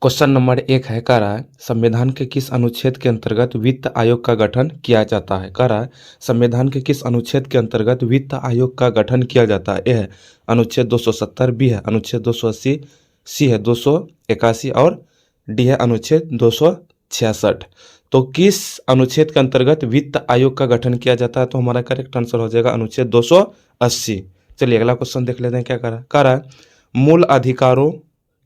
Question number 1 है, कह रहा है संविधान के किस अनुच्छेद के अंतर्गत वित्त आयोग का गठन किया जाता है। कह रहा है संविधान के किस अनुच्छेद के अंतर्गत वित्त आयोग का गठन किया जाता है। ए है अनुच्छेद 270, बी है अनुच्छेद 280, सी है 281 और डी है अनुच्छेद 266। तो किस अनुच्छेद के अंतर्गत वित्त आयोग का गठन किया जाता है, तो हमारा करेक्ट आंसर हो जाएगा अनुच्छेद 280। चलिए अगला क्वेश्चन देख लेते हैं क्या कह रहा है मूल अधिकारों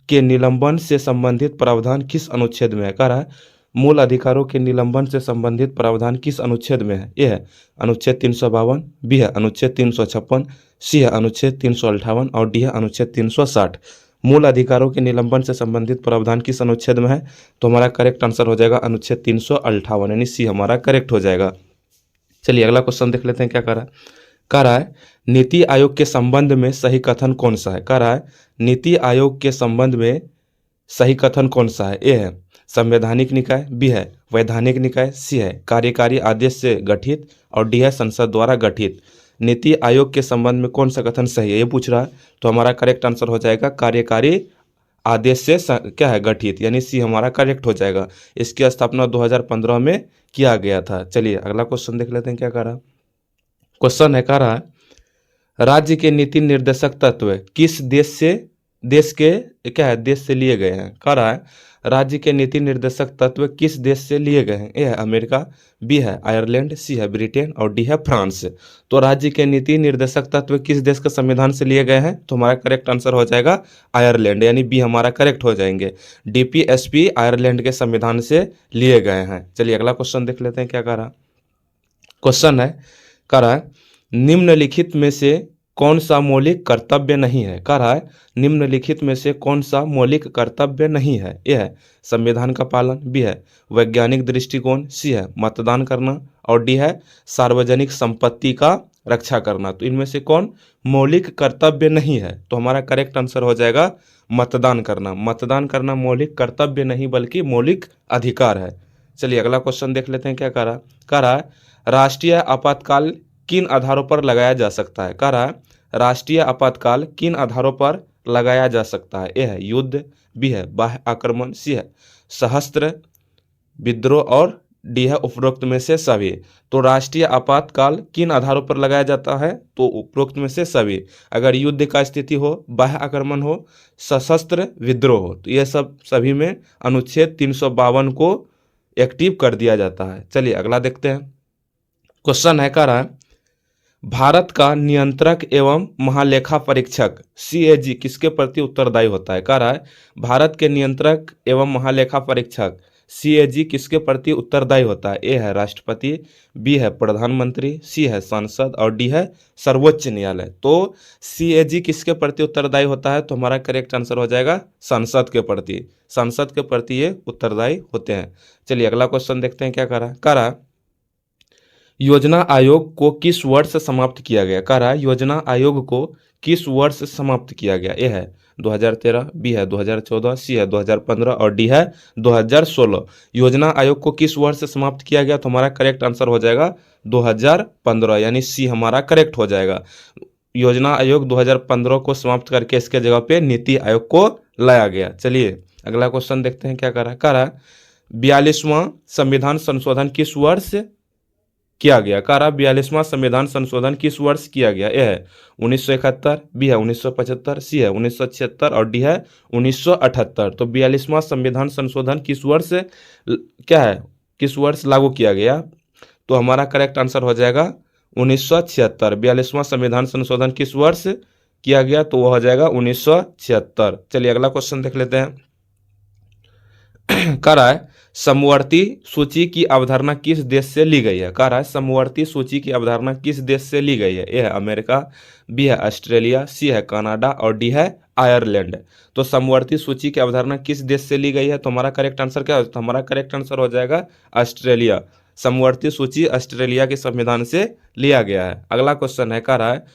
के निलंबन से संबंधित प्रावधान किस अनुच्छेद में है। कह रहा है मूल अधिकारों के निलंबन से संबंधित प्रावधान किस अनुच्छेद में है। ये है अनुच्छेद 352, बी है अनुच्छेद 356, सी है अनुच्छेद 358 और डी है अनुच्छेद 360। मूल अधिकारों के निलंबन से संबंधित प्रावधान किस अनुच्छेद में है, तो हमारा करेक्ट आंसर हो जाएगा अनुच्छेद 358 यानी सी हमारा करेक्ट हो जाएगा। चलिए अगला क्वेश्चन देख लेते हैं क्या कह रहा है नीति आयोग के संबंध में सही कथन कौन सा है। कह रहा है नीति आयोग के संबंध में सही कथन कौन सा है। ए है संवैधानिक निकाय, बी है वैधानिक निकाय, सी है कार्यकारी आदेश से गठित और डी है संसद द्वारा गठित। नीति आयोग के संबंध में कौन सा कथन सही है ये पूछ रहा है, तो हमारा करेक्ट आंसर हो जाएगा कार्यकारी आदेश से क्या है गठित, यानी सी हमारा करेक्ट हो जाएगा। इसकी स्थापना 2015 में किया गया था। चलिए अगला क्वेश्चन देख लेते हैं क्या कह रहा है। क्वेश्चन है, कह रहा है राज्य के नीति निर्देशक तत्व किस देश से लिए गए हैं। कह रहा है राज्य के नीति निर्देशक तत्व किस देश से लिए गए हैं। ए है अमेरिका, बी है आयरलैंड, सी है ब्रिटेन और डी है फ्रांस। तो राज्य के नीति निर्देशक तत्व किस देश के संविधान से लिए गए हैं, तो हमारा करेक्ट आंसर हो जाएगा आयरलैंड, यानी बी हमारा करेक्ट हो जाएंगे। डीपीएसपी आयरलैंड के संविधान से लिए गए हैं। चलिए अगला क्वेश्चन देख लेते हैं क्या कह रहा। क्वेश्चन है, कह रहा है निम्नलिखित में से कौन सा मौलिक कर्तव्य नहीं है। कह रहा है निम्नलिखित में से कौन सा मौलिक कर्तव्य नहीं है। यह है संविधान का पालन, बी है वैज्ञानिक दृष्टिकोण, सी है मतदान करना और डी है सार्वजनिक संपत्ति का रक्षा करना। तो इनमें से कौन मौलिक कर्तव्य नहीं है, तो हमारा करेक्ट आंसर हो जाएगा मतदान करना। मतदान करना मौलिक कर्तव्य नहीं बल्कि मौलिक अधिकार है। चलिए अगला क्वेश्चन देख लेते हैं क्या कह रहा है राष्ट्रीय आपातकाल किन आधारों पर लगाया जा सकता है। कह रहा है राष्ट्रीय आपातकाल किन आधारों पर लगाया जा सकता है। ए है युद्ध, बी है बाह्य आक्रमण, सी है सशस्त्र विद्रोह और डी है उपरोक्त में से सभी। तो राष्ट्रीय आपातकाल किन आधारों पर लगाया जाता है, तो उपरोक्त में से सभी। अगर युद्ध का स्थिति हो, बाह्य आक्रमण हो, सशस्त्र विद्रोह हो, तो यह सब सभी में अनुच्छेद 352 को एक्टिव कर दिया जाता है। चलिए अगला देखते हैं। क्वेश्चन है, कह रहा है भारत का नियंत्रक एवं महालेखा परीक्षक सीएजी किसके प्रति उत्तरदायी होता है। कह रहा है भारत के नियंत्रक एवं महालेखा परीक्षक सीएजी किसके प्रति उत्तरदायी होता है। ए है राष्ट्रपति, बी है प्रधानमंत्री, सी है संसद और डी है सर्वोच्च न्यायालय। तो सीएजी किसके प्रति उत्तरदायी होता है, तो हमारा करेक्ट आंसर हो जाएगा संसद के प्रति। संसद के प्रति ये उत्तरदायी होते हैं। चलिए अगला क्वेश्चन देखते हैं क्या कह रहा है योजना आयोग को किस वर्ष समाप्त किया गया। कह रहा है योजना आयोग को किस वर्ष समाप्त किया गया। ए है 2013, बी है 2014, सी है 2015 और डी है 2016। योजना आयोग को किस वर्ष समाप्त किया गया, तो हमारा करेक्ट आंसर हो जाएगा 2015, यानी सी हमारा करेक्ट हो जाएगा। योजना आयोग 2015 को समाप्त करके इसके जगह पे नीति आयोग को लाया गया। चलिए अगला क्वेश्चन देखते हैं क्या कह रहा है 42वां संविधान संशोधन किस वर्ष किया गया। कह रहा 42वां संविधान संशोधन किस वर्ष किया गया। ए है 1971, बी है 1975, सी है 1976 और डी है 1978। तो 42वां संविधान संशोधन किस वर्ष किस वर्ष लागू किया गया, तो हमारा करेक्ट आंसर हो जाएगा 1976। 42वां संविधान संशोधन किस वर्ष किया गया, तो वह हो जाएगा 1976। चलिए अगला क्वेश्चन देख लेते हैं। कह रहा है समवर्ती सूची की अवधारणा किस देश से ली गई है। कह रहा है समवर्ती सूची की अवधारणा किस देश से ली गई है। ए है अमेरिका, बी है ऑस्ट्रेलिया, सी है कनाडा और डी है आयरलैंड। तो समवर्ती सूची की अवधारणा किस देश से ली गई है, तो हमारा करेक्ट आंसर क्या हो, तो हमारा करेक्ट आंसर हो जाएगा ऑस्ट्रेलिया। समवर्ती सूची ऑस्ट्रेलिया के संविधान से लिया गया है। अगला क्वेश्चन है, कह रहा है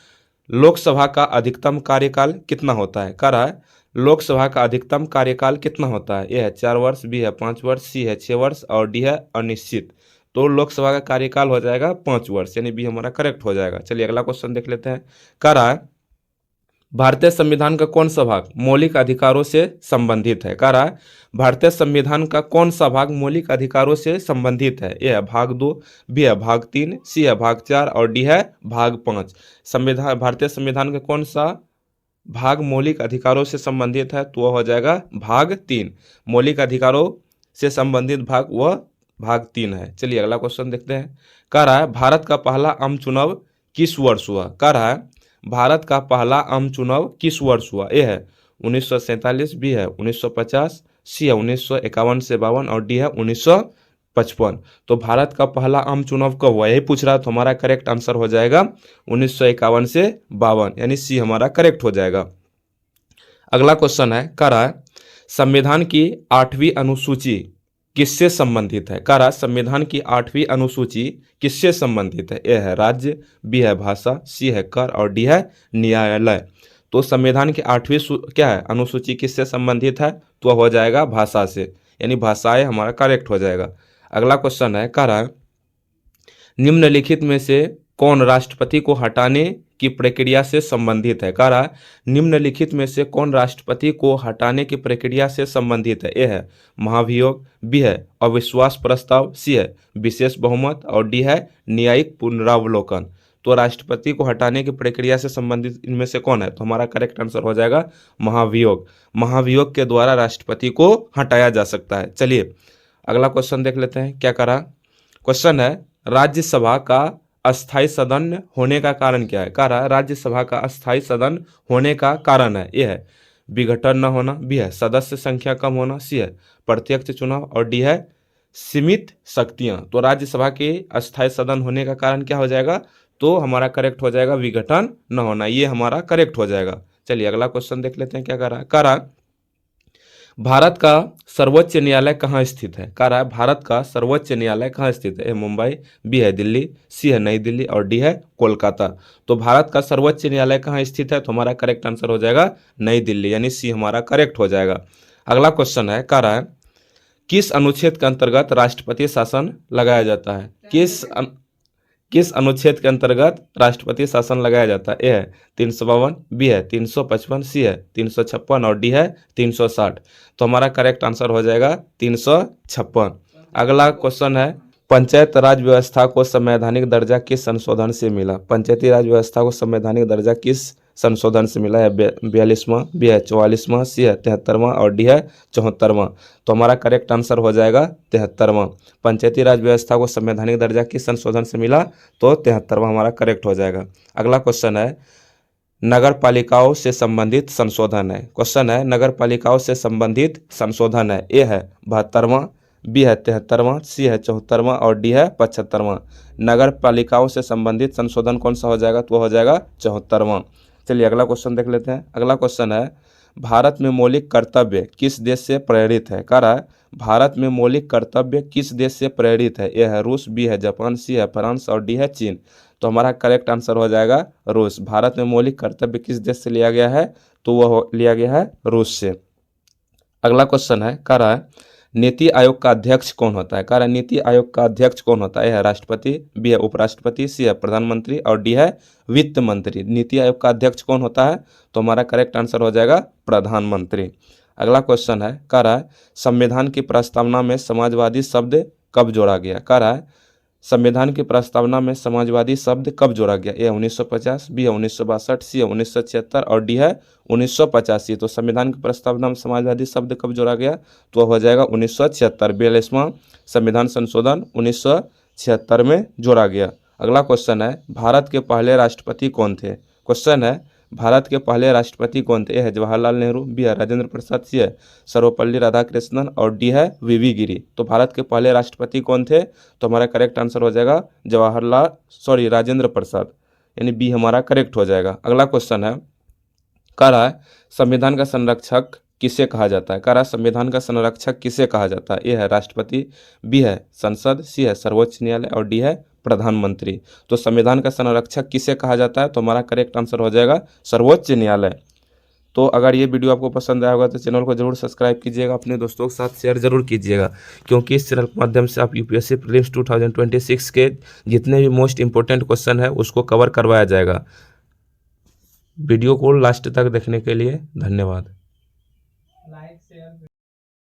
लोकसभा का अधिकतम कार्यकाल कितना होता है। कह रहा है लोकसभा का अधिकतम कार्यकाल कितना होता है। ए है 4 वर्ष, बी है 5 वर्ष, सी है 6 वर्ष और डी है अनिश्चित। तो लोकसभा का कार्यकाल हो जाएगा 5 वर्ष, यानी बी हमारा करेक्ट हो जाएगा। चलिए अगला क्वेश्चन देख लेते हैं। कह रहा है भारतीय संविधान का कौन सा भाग मौलिक अधिकारों से संबंधित है? कह रहा है भारतीय संविधान का कौन सा भाग मौलिक अधिकारों से संबंधित है? ए है भाग 2, बी है भाग 3, सी है भाग 4 और डी है भाग 5। संविधान भारतीय संविधान का कौन सा भाग मौलिक अधिकारों से संबंधित है? तो वह हो जाएगा भाग 3। मौलिक अधिकारों से संबंधित भाग वह भाग 3 है। चलिए अगला क्वेश्चन देखते हैं। कह रहा है भारत का पहला आम चुनाव किस वर्ष हुआ? कह रहा है भारत का पहला आम चुनाव किस वर्ष हुआ? ए है 1947, बी है 1950, सी है 1951 से 52 और डी है 1955। तो भारत का पहला आम चुनाव कब हुआ यही पूछ रहा है, तो हमारा करेक्ट आंसर हो जाएगा 1951 से 52, यानी सी हमारा करेक्ट हो जाएगा। अगला क्वेश्चन है, कह रहा है संविधान की 8वीं अनुसूची किससे संबंधित है? कह रहा है संविधान की 8वीं अनुसूची किससे संबंधित है? ए है राज्य, बी है भाषा, सी है कर और डी है न्यायालय। तो संविधान की 8वीं क्या है अनुसूची किससे संबंधित है? तो हो जाएगा भाषा से, यानी भाषाएं हमारा करेक्ट हो जाएगा। अगला क्वेश्चन है, कह रहा है निम्नलिखित में से कौन राष्ट्रपति को हटाने की प्रक्रिया से संबंधित है? कह रहा है निम्नलिखित में से कौन राष्ट्रपति को हटाने की प्रक्रिया से संबंधित है? ए है महाभियोग, बी है अविश्वास प्रस्ताव, सी है विशेष बहुमत और डी है न्यायिक पुनरावलोकन। तो राष्ट्रपति को हटाने की प्रक्रिया से संबंधित इनमें से कौन है? तो हमारा करेक्ट आंसर हो जाएगा महाभियोग। महाभियोग के द्वारा राष्ट्रपति को हटाया जा सकता है। चलिए अगला क्वेश्चन देख लेते हैं। क्या करा क्वेश्चन है राज्यसभा का अस्थायी सदन होने का कारण क्या है? कह रहा है राज्यसभा का अस्थायी सदन होने का कारण है, यह है विघटन न होना, बी है सदस्य संख्या कम होना, सी है प्रत्यक्ष चुनाव और डी है सीमित शक्तियां। तो राज्यसभा के अस्थायी सदन होने का कारण क्या हो जाएगा? तो हमारा करेक्ट हो जाएगा विघटन न होना, ये हमारा करेक्ट हो जाएगा। चलिए अगला क्वेश्चन देख लेते हैं। क्या कह रहा है? कह रहा भारत का सर्वोच्च न्यायालय कहाँ स्थित है? कह रहा है भारत का सर्वोच्च न्यायालय कहाँ स्थित है? ए मुंबई, बी है दिल्ली, सी है नई दिल्ली और डी है कोलकाता। तो भारत का सर्वोच्च न्यायालय कहाँ स्थित है? तो हमारा करेक्ट आंसर हो जाएगा नई दिल्ली, यानी सी हमारा करेक्ट हो जाएगा। अगला क्वेश्चन है, कह रहा है किस अनुच्छेद के अंतर्गत राष्ट्रपति शासन लगाया जाता है? किस अनुच्छेद के अंतर्गत राष्ट्रपति शासन लगाया जाता है? ए है 352, बी है 355, सी है 356 और डी है 360। तो हमारा करेक्ट आंसर हो जाएगा 356। अगला क्वेश्चन है पंचायत राज व्यवस्था को संवैधानिक दर्जा किस संशोधन से मिला? पंचायती राज व्यवस्था को संवैधानिक दर्जा किस संशोधन से मिला है? 42वां, बी है 44वां, सी है 73वां और डी है 74वां। तो हमारा करेक्ट आंसर हो जाएगा 73वां। पंचायती राज व्यवस्था को संवैधानिक दर्जा किस संशोधन से मिला? तो 73वां हमारा करेक्ट हो जाएगा। अगला क्वेश्चन है नगर पालिकाओं से संबंधित संशोधन है। क्वेश्चन है नगर पालिकाओं से संबंधित संशोधन है। ए है 72वां, बी है 73वां, सी है 74वां और डी है 75वां। नगर पालिकाओं से संबंधित संशोधन कौन सा हो जाएगा? तो हो जाएगा 74वां। चलिए अगला क्वेश्चन देख लेते हैं। अगला क्वेश्चन है भारत में मौलिक कर्तव्य किस देश से प्रेरित है? कह रहा है भारत में मौलिक कर्तव्य किस देश से प्रेरित है? ए है रूस, बी है जापान, सी है फ्रांस और डी है चीन। तो हमारा करेक्ट आंसर हो जाएगा रूस। भारत में मौलिक कर्तव्य किस देश से लिया गया है? तो वह लिया गया है रूस से। अगला क्वेश्चन है, कह रहा है नीति आयोग का अध्यक्ष कौन होता है? कह रहा है नीति आयोग का अध्यक्ष कौन होता है? राष्ट्रपति, बी है उपराष्ट्रपति, सी है प्रधानमंत्री और डी है वित्त मंत्री। नीति आयोग का अध्यक्ष कौन होता है? तो हमारा करेक्ट आंसर हो जाएगा प्रधानमंत्री। अगला क्वेश्चन है, कह रहा है संविधान की प्रस्तावना में समाजवादी शब्द कब जोड़ा गया? कह रहा है संविधान की प्रस्तावना में समाजवादी शब्द कब जोड़ा गया? ए 1950, बी है 1962, सी है 1976 और डी है 1985। तो संविधान की प्रस्तावना में समाजवादी शब्द कब जोड़ा गया? तो हो जाएगा 1976। 42वां संविधान संशोधन 1976 में जोड़ा गया। अगला क्वेश्चन है भारत के पहले राष्ट्रपति कौन थे? क्वेश्चन है भारत के पहले राष्ट्रपति कौन थे? ए है जवाहरलाल नेहरू, बी है राजेंद्र प्रसाद, सी है सर्वपल्ली राधाकृष्णन और डी है वीवी गिरी। तो भारत के पहले राष्ट्रपति कौन थे? तो हमारा करेक्ट आंसर हो जाएगा राजेंद्र प्रसाद, यानी बी हमारा करेक्ट हो जाएगा। अगला क्वेश्चन है, कह रहा है संविधान का संरक्षक किसे कहा जाता है? कह रहा है संविधान का संरक्षक किसे कहा जाता है? ए है राष्ट्रपति, बी है संसद, सी है सर्वोच्च न्यायालय और डी है प्रधानमंत्री। तो संविधान का संरक्षक किसे कहा जाता है? तो हमारा करेक्ट आंसर हो जाएगा सर्वोच्च न्यायालय। तो अगर ये वीडियो आपको पसंद आया होगा तो चैनल को जरूर सब्सक्राइब कीजिएगा, अपने दोस्तों के साथ शेयर जरूर कीजिएगा, क्योंकि इस चैनल के माध्यम से आप यूपीएससी प्रीलिम्स 2026 के जितने भी मोस्ट इंपॉर्टेंट क्वेश्चन है उसको कवर करवाया जाएगा। वीडियो को लास्ट तक देखने के लिए धन्यवाद।